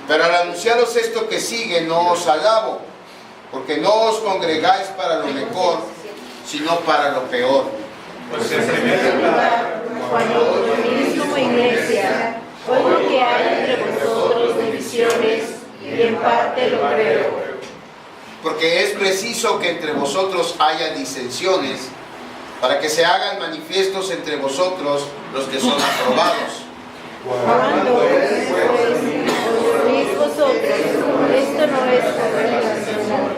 Pero al anunciaros esto que sigue, no os alabo, porque no os congregáis para lo mejor, sino para lo peor. Pues en primer lugar, cuando os reunís como iglesia, oigo que hay entre vosotros divisiones, y en parte lo creo. Porque es preciso que entre vosotros haya disensiones, para que se hagan manifiestos entre vosotros los que son aprobados. Cuando pues, os reunís vosotros, esto no es congregación del Señor.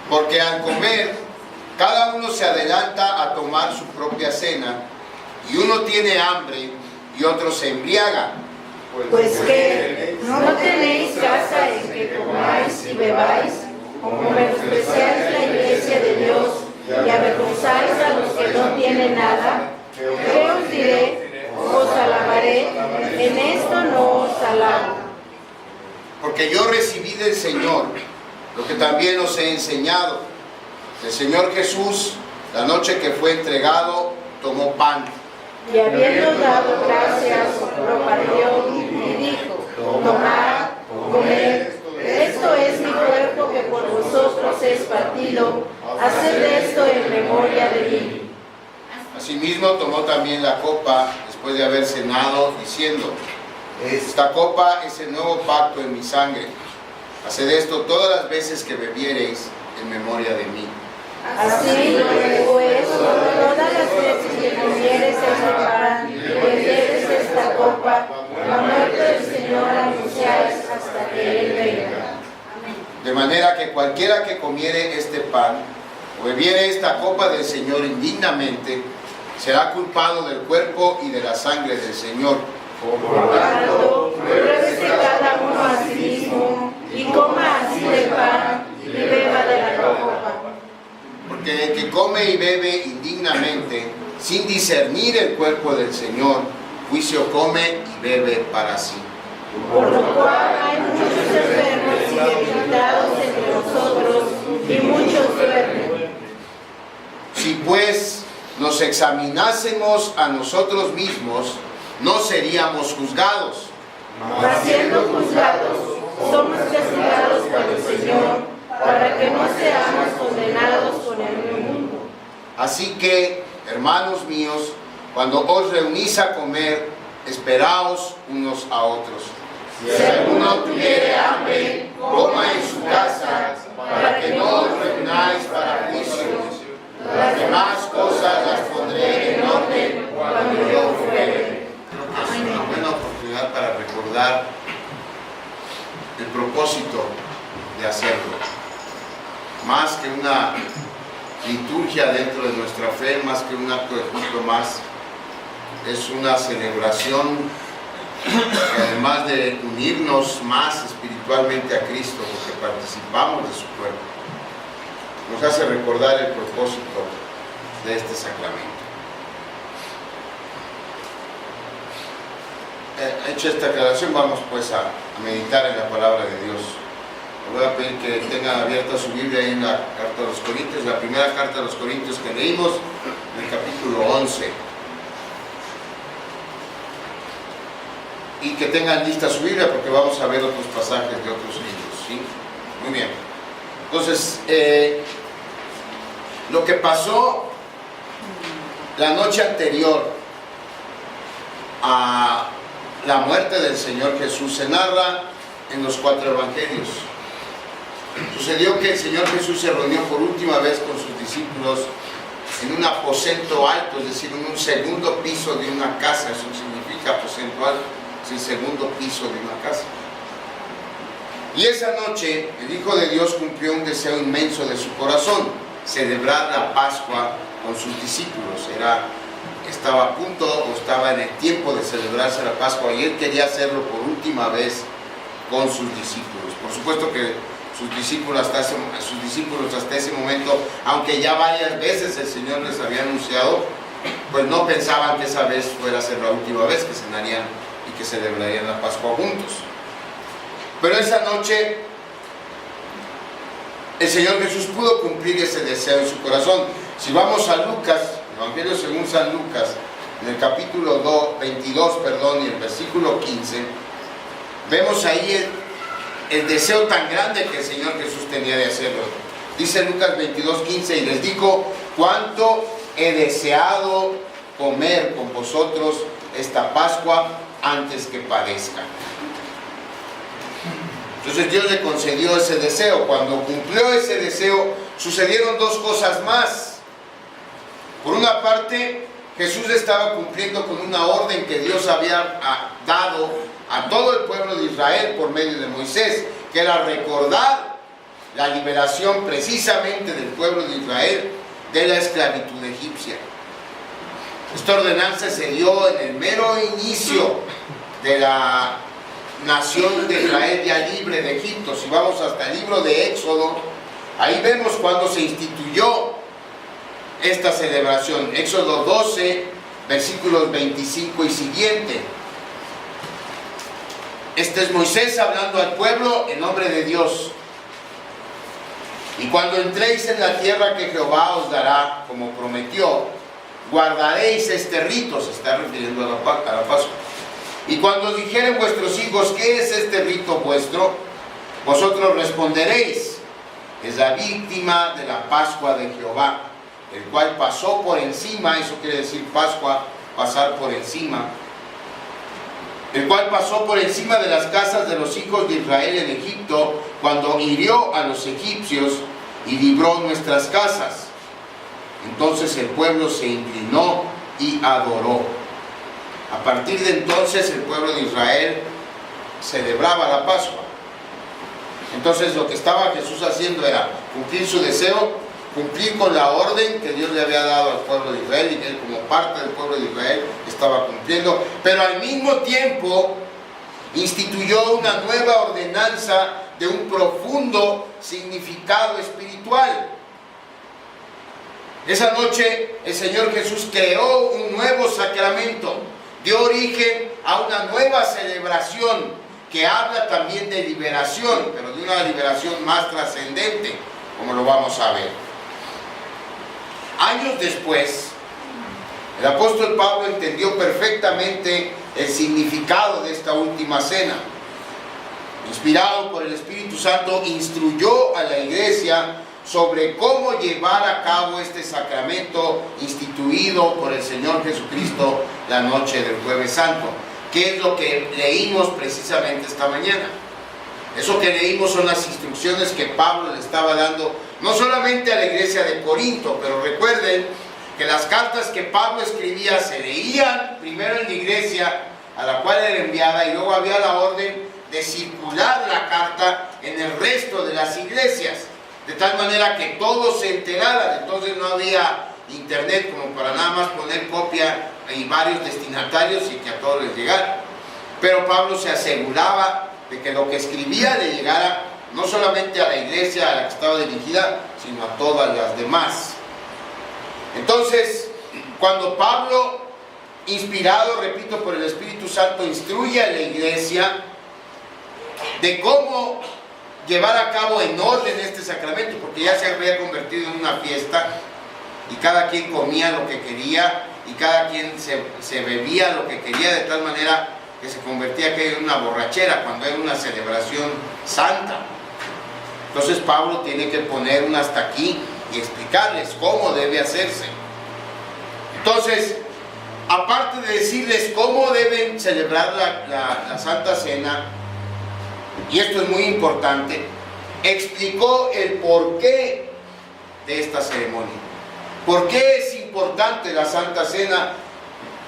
Porque al comer, cada uno se adelanta a tomar su propia cena, y uno tiene hambre y otro se embriaga. Pues que no tenéis casa en que comáis y bebáis, como menospreciáis la iglesia de Dios y avergonzáis a los que no tienen nada. ¿Qué os diré? Os alabaré, en esto no os alabo. Porque yo recibí del Señor lo que también os he enseñado. El Señor Jesús, la noche que fue entregado, tomó pan. Y habiendo dado gracias, lo partió y dijo: tomad, comed, esto es mi cuerpo que por vosotros es partido, haced esto en memoria de mí. Asimismo tomó también la copa después de haber cenado, diciendo: esta copa es el nuevo pacto en mi sangre. Haced esto todas las veces que bebiereis en memoria de mí. Así pues, todas las veces que comieres este pan y bebieres esta copa, la muerte del Señor anunciáis hasta que Él venga. De manera que cualquiera que comiere este pan o bebiere esta copa del Señor indignamente, será culpado del cuerpo y de la sangre del Señor. Por tanto, pruébese cada uno a sí mismo y coma así del pan y beba de la copa. Porque el que come y bebe indignamente, sin discernir el cuerpo del Señor, juicio come y bebe para sí. Por lo cual hay muchos enfermos y debilitados entre nosotros, y muchos duermen. Si pues nos examinásemos a nosotros mismos, no seríamos juzgados. Mas siendo juzgados, somos castigados por el Señor, para que no seamos condenados con el mundo. Así que, hermanos míos, cuando os reunís a comer, esperaos unos a otros. Si alguno tuviere hambre, coma en su casa, para que no os reunáis para juicio. Las demás cosas las pondré en orden cuando yo fuere. Creo que es una buena oportunidad para recordar el propósito de hacerlo. Más que una liturgia dentro de nuestra fe, más que un acto de culto más, es una celebración que además de unirnos más espiritualmente a Cristo, porque participamos de su cuerpo, nos hace recordar el propósito de este sacramento. Hecha esta aclaración, vamos pues a meditar en la palabra de Dios. Le voy a pedir que tengan abierta su Biblia ahí en la carta a los Corintios, la primera carta a los Corintios que leímos, en el capítulo 11. Y que tengan lista su Biblia porque vamos a ver otros pasajes de otros libros, ¿sí? Muy bien. Entonces, lo que pasó la noche anterior a la muerte del Señor Jesús se narra en los 4 evangelios. Sucedió que el Señor Jesús se reunió por última vez con sus discípulos en un aposento alto, es decir, en un segundo piso de una casa. Eso significa aposento alto, es el segundo piso de una casa. Y esa noche el Hijo de Dios cumplió un deseo inmenso de su corazón: celebrar la Pascua con sus discípulos. Estaba a punto o estaba en el tiempo de celebrarse la Pascua y él quería hacerlo por última vez con sus discípulos. Por supuesto que sus discípulos hasta ese momento, aunque ya varias veces el Señor les había anunciado, pues no pensaban que esa vez fuera a ser la última vez que cenarían y que celebrarían la Pascua juntos. Pero esa noche el Señor Jesús pudo cumplir ese deseo en su corazón. Si vamos a Lucas, Evangelio según San Lucas, en el capítulo 22, y el versículo 15, vemos ahí el deseo tan grande que el Señor Jesús tenía de hacerlo. Dice Lucas 22:15, y les dijo: cuánto he deseado comer con vosotros esta Pascua antes que padezca. Entonces Dios le concedió ese deseo. Cuando cumplió ese deseo, sucedieron dos cosas más. Por una parte, Jesús estaba cumpliendo con una orden que Dios había dado a todo el pueblo de Israel por medio de Moisés, que era recordar la liberación precisamente del pueblo de Israel de la esclavitud egipcia. Esta ordenanza se dio en el mero inicio de la nación de Israel ya libre de Egipto. Si vamos hasta el libro de Éxodo, ahí vemos cuando se instituyó esta celebración. Éxodo 12, versículos 25 y siguiente. Este es Moisés hablando al pueblo en nombre de Dios. Y cuando entréis en la tierra que Jehová os dará, como prometió, guardaréis este rito. Se está refiriendo a la Pascua. Y cuando os dijeren vuestros hijos: ¿qué es este rito vuestro?, vosotros responderéis: es la víctima de la Pascua de Jehová, el cual pasó por encima. Eso quiere decir Pascua, pasar por encima. El cual pasó por encima de las casas de los hijos de Israel en Egipto, cuando hirió a los egipcios y libró nuestras casas. Entonces el pueblo se inclinó y adoró. A partir de entonces el pueblo de Israel celebraba la Pascua. Entonces lo que estaba Jesús haciendo era cumplir su deseo, cumplir con la orden que Dios le había dado al pueblo de Israel, y que él, como parte del pueblo de Israel, estaba cumpliendo, pero al mismo tiempo instituyó una nueva ordenanza de un profundo significado espiritual. Esa noche el Señor Jesús creó un nuevo sacramento, dio origen a una nueva celebración que habla también de liberación, pero de una liberación más trascendente, como lo vamos a ver. Años después, el apóstol Pablo entendió perfectamente el significado de esta última cena. Inspirado por el Espíritu Santo, instruyó a la iglesia sobre cómo llevar a cabo este sacramento instituido por el Señor Jesucristo la noche del Jueves Santo, que es lo que leímos precisamente esta mañana. Eso que leímos son las instrucciones que Pablo le estaba dando, no solamente a la iglesia de Corinto, pero recuerden que las cartas que Pablo escribía se leían primero en la iglesia a la cual era enviada, y luego había la orden de circular la carta en el resto de las iglesias, de tal manera que todos se enteraran. Entonces no había internet como para nada más poner copia y varios destinatarios y que a todos les llegara. Pero Pablo se aseguraba de que lo que escribía le llegara no solamente a la iglesia a la que estaba dirigida, sino a todas las demás. Entonces, cuando Pablo, inspirado, repito, por el Espíritu Santo, instruye a la iglesia de cómo llevar a cabo en orden este sacramento, porque ya se había convertido en una fiesta y cada quien comía lo que quería y cada quien se bebía lo que quería, de tal manera que se convertía aquello en una borrachera cuando era una celebración santa. Entonces Pablo tiene que poner un hasta aquí y explicarles cómo debe hacerse. Entonces, aparte de decirles cómo deben celebrar la Santa Cena, y esto es muy importante, explicó el porqué de esta ceremonia. ¿Por qué es importante la Santa Cena,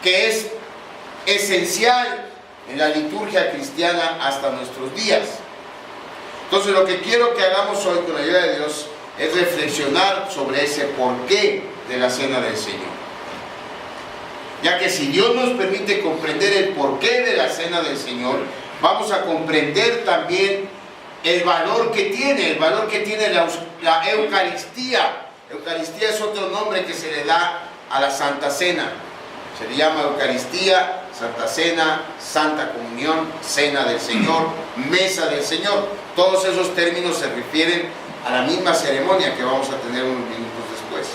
que es esencial en la liturgia cristiana hasta nuestros días? Entonces lo que quiero que hagamos hoy con la ayuda de Dios es reflexionar sobre ese porqué de la Cena del Señor. Ya que si Dios nos permite comprender el porqué de la Cena del Señor, vamos a comprender también el valor que tiene la Eucaristía. Eucaristía es otro nombre que se le da a la Santa Cena. Se le llama Eucaristía, Santa Cena, Santa Comunión, Cena del Señor, Mesa del Señor. Todos esos términos se refieren a la misma ceremonia que vamos a tener unos minutos después.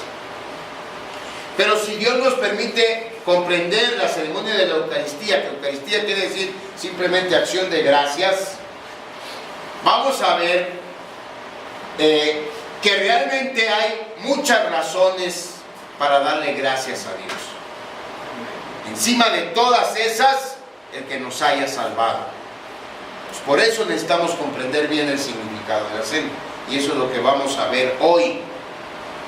Pero si Dios nos permite comprender la ceremonia de la Eucaristía, que Eucaristía quiere decir simplemente acción de gracias, vamos a ver que realmente hay muchas razones para darle gracias a Dios. Encima de todas esas, el que nos haya salvado. Pues por eso necesitamos comprender bien el significado de la cena. Y eso es lo que vamos a ver hoy.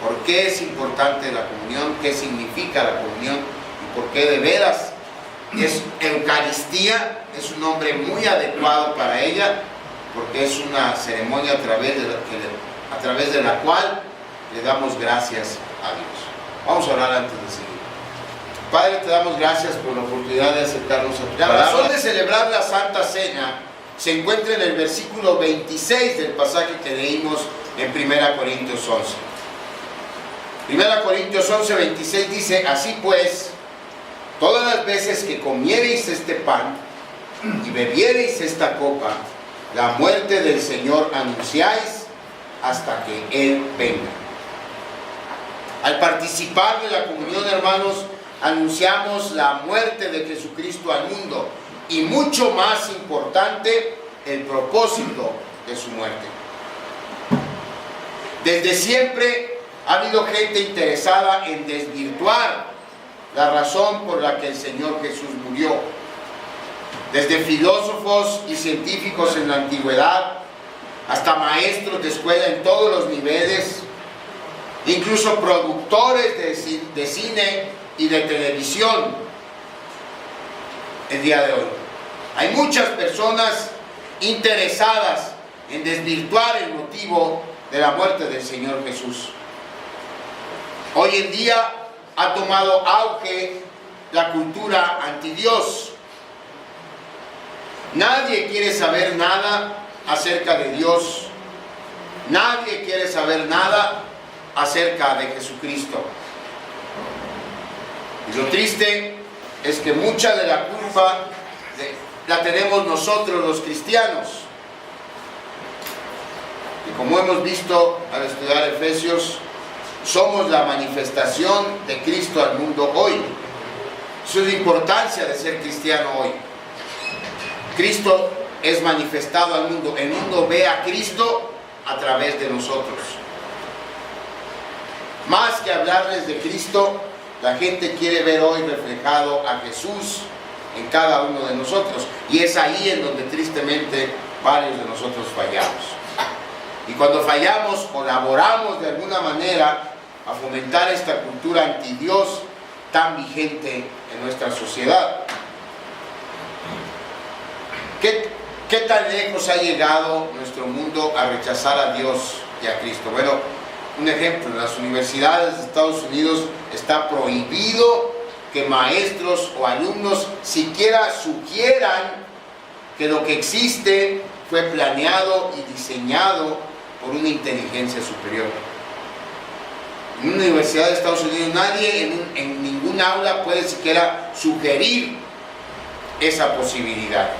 ¿Por qué es importante la comunión? ¿Qué significa la comunión? ¿Y por qué de veras es Eucaristía? Es un nombre muy adecuado para ella, porque es una ceremonia a través de la cual le damos gracias a Dios. Vamos a orar antes de seguir. Padre, te damos gracias por la oportunidad de acercarnos a ti. La razón de celebrar la Santa Cena se encuentra en el versículo 26 del pasaje que leímos en 1 Corintios 11. 1 Corintios 11, 26 dice: así pues, todas las veces que comiereis este pan y bebiereis esta copa, la muerte del Señor anunciáis hasta que Él venga. Al participar de la comunión, hermanos, anunciamos la muerte de Jesucristo al mundo y, mucho más importante, el propósito de su muerte. Desde siempre ha habido gente interesada en desvirtuar la razón por la que el Señor Jesús murió. Desde filósofos y científicos en la antigüedad hasta maestros de escuela en todos los niveles, incluso productores de cine y de televisión. El día de hoy hay muchas personas interesadas en desvirtuar el motivo de la muerte del Señor Jesús. Hoy en día ha tomado auge la cultura antidios. Nadie quiere saber nada acerca de Dios. Nadie quiere saber nada acerca de Jesucristo. Y lo triste es que mucha de la culpa la tenemos nosotros los cristianos. Y como hemos visto al estudiar Efesios, somos la manifestación de Cristo al mundo hoy. Esa es la importancia de ser cristiano hoy. Cristo es manifestado al mundo. El mundo ve a Cristo a través de nosotros. Más que hablarles de Cristo, la gente quiere ver hoy reflejado a Jesús en cada uno de nosotros. Y es ahí en donde tristemente varios de nosotros fallamos. Y cuando fallamos, colaboramos de alguna manera a fomentar esta cultura antidios tan vigente en nuestra sociedad. ¿Qué tan lejos ha llegado nuestro mundo a rechazar a Dios y a Cristo? Bueno, un ejemplo: en las universidades de Estados Unidos está prohibido que maestros o alumnos siquiera sugieran que lo que existe fue planeado y diseñado por una inteligencia superior. En una universidad de Estados Unidos nadie en ningún aula puede siquiera sugerir esa posibilidad.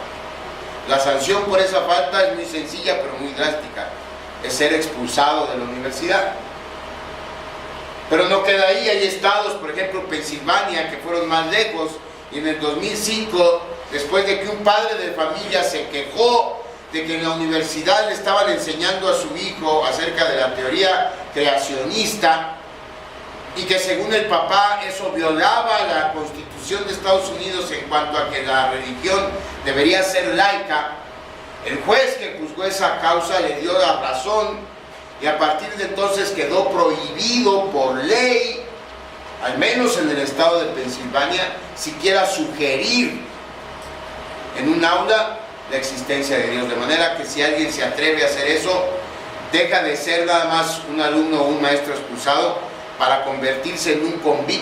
La sanción por esa falta es muy sencilla pero muy drástica: es ser expulsado de la universidad. Pero no queda ahí. Hay estados, por ejemplo Pensilvania, que fueron más lejos, y en el 2005, después de que un padre de familia se quejó de que en la universidad le estaban enseñando a su hijo acerca de la teoría creacionista, y que según el papá eso violaba la Constitución de Estados Unidos en cuanto a que la religión debería ser laica, el juez que juzgó esa causa le dio la razón, y a partir de entonces quedó prohibido por ley, al menos en el estado de Pensilvania, siquiera sugerir en un aula la existencia de Dios. De manera que si alguien se atreve a hacer eso, deja de ser nada más un alumno o un maestro expulsado para convertirse en un convicto